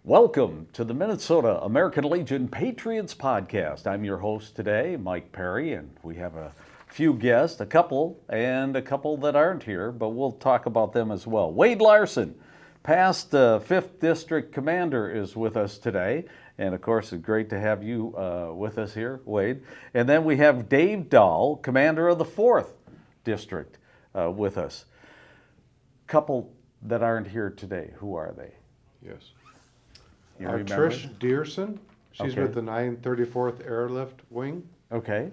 Welcome to the Minnesota American Legion Patriots podcast. I'm your host today, Mike Perry, and we have a few guests, a couple that aren't here, but we'll talk about them as well. Wade Larsen, past 5th District Commander, is with us today. And of course, it's great to have you with us here, Wade. And then we have Dave Dahl, Commander of the 4th District, with us. Couple that aren't here today, who are they? Yes. You remember? Trish Dearson, she's Okay. with the 934th Airlift Wing, Okay.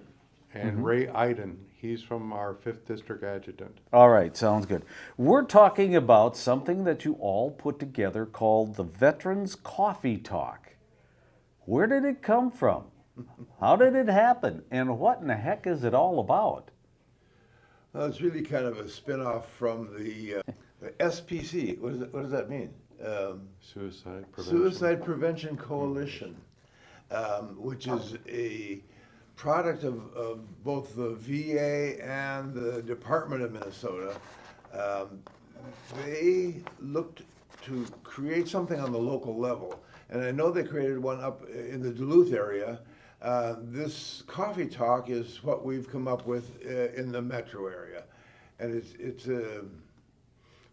and Ray Iden, he's from our 5th District Adjutant. All right, sounds good. We're talking about something that you all put together called the Veterans Coffee Talk. Where did it come from? How did it happen? And what in the heck is it all about? Well, it's really kind of a spin-off from the SPC. What does that mean? Suicide Prevention. Suicide Prevention Coalition, which is a product of both the VA and the Department of Minnesota. They looked to create something on the local level. And I know they created one up in the Duluth area. This coffee talk is what we've come up with in the metro area. And it's a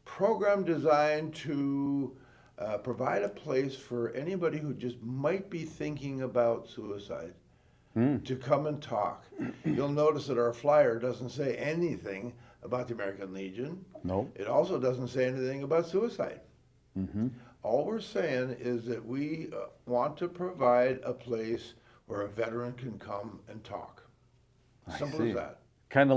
program designed to provide a place for anybody who just might be thinking about suicide to come and talk. You'll notice that our flyer doesn't say anything about the American Legion. No. It also doesn't say anything about suicide. Mm-hmm. All we're saying is that we want to provide a place where a veteran can come and talk. Simple as that. Kind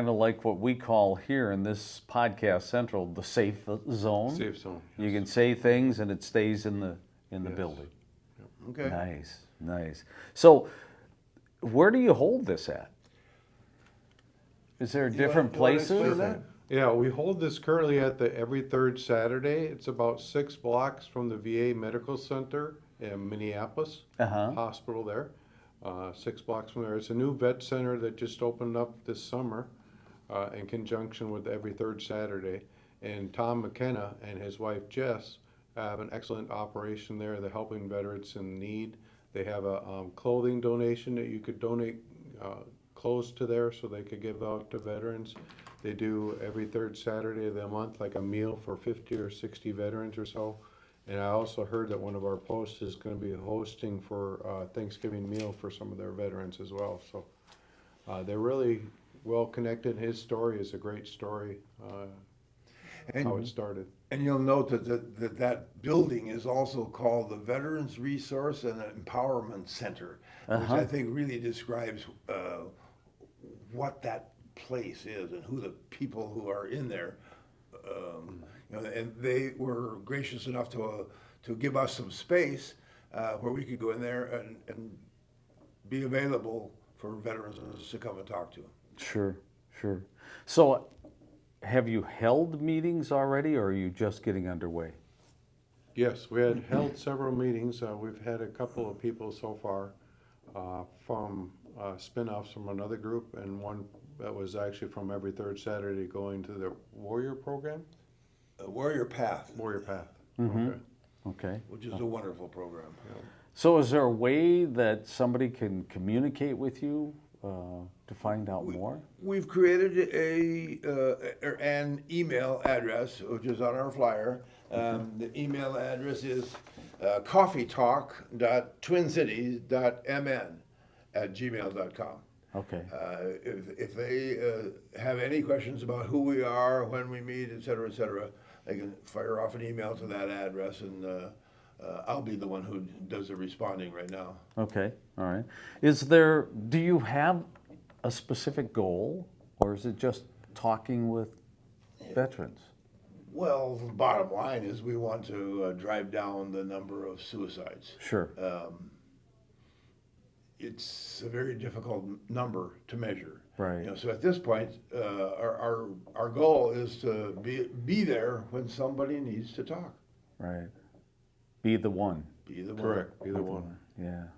of like what we call here in this podcast central the safe zone. Safe zone. You can say things and it stays in the building. Okay. Nice. So, where do you hold this at? Is there different You wanna places? explain that? Yeah, we hold this currently at the every third Saturday. It's about 6 blocks from the VA Medical Center in Minneapolis, Uh-huh. hospital there. 6 blocks from there. It's a new vet center that just opened up this summer in conjunction with every third Saturday. And Tom McKenna and his wife Jess have an excellent operation there. They're helping veterans in need. They have a clothing donation that you could donate clothes to there so they could give out to veterans. They do every third Saturday of the month, like a meal for 50 or 60 veterans or so. And I also heard that one of our posts is going to be hosting for Thanksgiving meal for some of their veterans as well. So they're really well connected. His story is a great story, how it started. And you'll note that building is also called the Veterans Resource and Empowerment Center, which I think really describes what that place is and who the people who are in there. And they were gracious enough to give us some space where we could go in there and be available for veterans to come and talk to. Sure. So, have you held meetings already, or are you just getting underway? Yes, we had held several meetings. We've had a couple of people so far from spin-offs from another group, and one that was actually from every third Saturday going to the Warrior program. Warrior Path, Mm-hmm. Okay. which is a wonderful program. So, is there a way that somebody can communicate with you to find out more? We've created an email address, which is on our flyer. The email address is coffeetalk.twincities.mn@gmail.com. Okay. If they have any questions about who we are, when we meet, et cetera, they can fire off an email to that address, and I'll be the one who does the responding right now. Okay. All right. Do you have a specific goal, or is it just talking with veterans? Well, the bottom line is we want to drive down the number of suicides. Sure. It's a very difficult number to measure. Right. So at this point, our goal is to be there when somebody needs to talk. Right. Be the one. Be the one. Correct, either one. Yeah.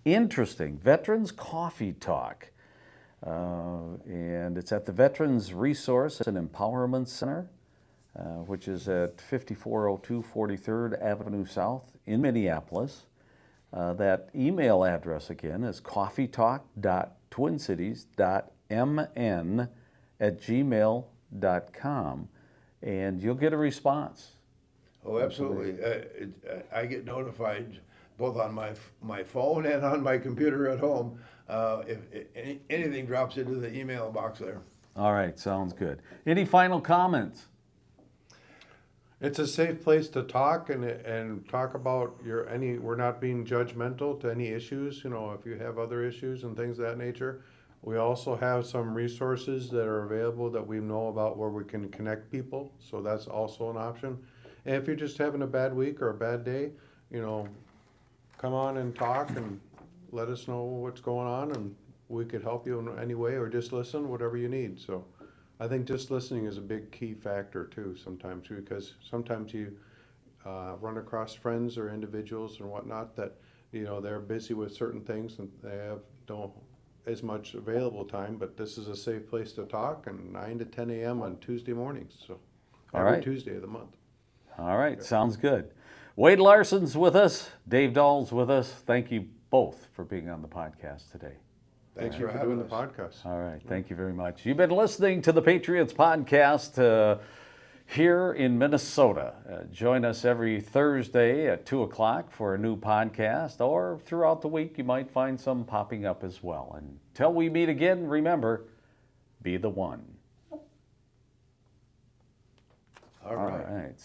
Interesting. Veterans Coffee Talk. And it's at the Veterans Resource and Empowerment Center. which is at 5402 43rd Avenue South in Minneapolis. That email address again is coffeetalk.twincities.mn@gmail.com, and you'll get a response. Oh, absolutely. I get notified both on my phone and on my computer at home if anything drops into the email box there. All right, sounds good. Any final comments? It's a safe place to talk and talk about we're not being judgmental to any issues, if you have other issues and things of that nature. We also have some resources that are available that we know about where we can connect people, so that's also an option. And if you're just having a bad week or a bad day, come on and talk and let us know what's going on, and we could help you in any way, or just listen, whatever you need. So I think just listening is a big key factor too sometimes, because sometimes you run across friends or individuals and whatnot that they're busy with certain things and they don't as much available time, but this is a safe place to talk, and 9 to 10 a.m. on Tuesday mornings, so every Tuesday of the month. All right, sounds good. Wade Larsen's with us, Dave Dahl's with us. Thank you both for being on the podcast today. Thanks for having doing the us. podcast. All right, thank you very much. You've been listening to the Patriots podcast here in Minnesota. Join us every Thursday at 2 o'clock for a new podcast, or throughout the week you might find some popping up as well. Until we meet again, remember, be the one. All right. All right.